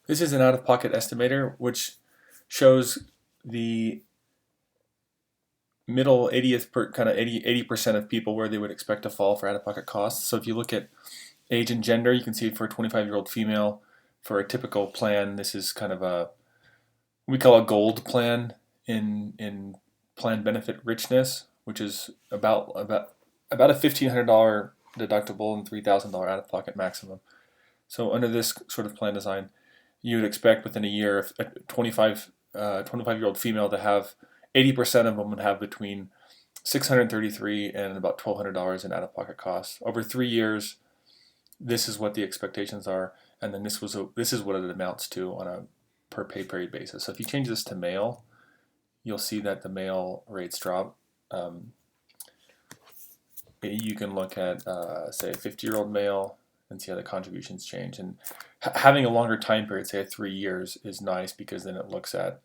This is an out-of-pocket estimator, which shows the middle 80th per kind of 80% of people where they would expect to fall for out-of-pocket costs. So if you look at age and gender, you can see for a 25-year-old female, for a typical plan, this is kind of a we call a gold plan in plan benefit richness, which is about a $1,500 deductible and $3,000 out-of-pocket maximum. So under this sort of plan design, you would expect within a year a 25-year-old female to have 80% of them would have between $633 and about $1,200 in out-of-pocket costs. Over 3 years, this is what the expectations are, and then this is what it amounts to on a per pay period basis. So if you change this to male, you'll see that the male rates drop. You can look at, say, a 50-year-old male and see how the contributions change. And having a longer time period, say 3 years, is nice because then it looks at,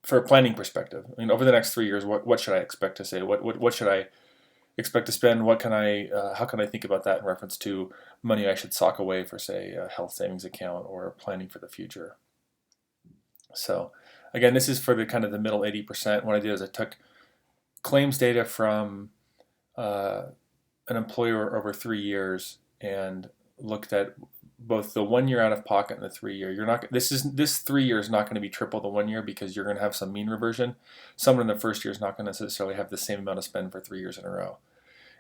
for a planning perspective, I mean, over the next 3 years, what should I expect to say? What should I expect to spend? How can I think about that in reference to money I should sock away for, say, a health savings account or planning for the future? So again, this is for the kind of the middle 80%. What I did is I took claims data from an employer over 3 years and looked at both the 1 year out of pocket and the 3 year. This 3 year is not going to be triple the 1 year because you're going to have some mean reversion. Someone in the first year is not going to necessarily have the same amount of spend for 3 years in a row.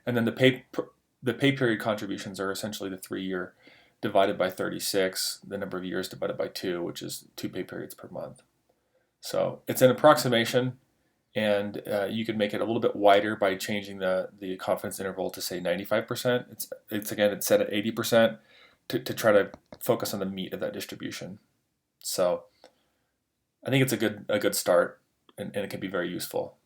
And then the pay period contributions are essentially the 3 year divided by 36, the number of years divided by 2, which is 2 pay periods per month. So it's an approximation, and you can make it a little bit wider by changing the confidence interval to, say, 95%. It's set at 80% to try to focus on the meat of that distribution. So I think it's a good start, and it can be very useful.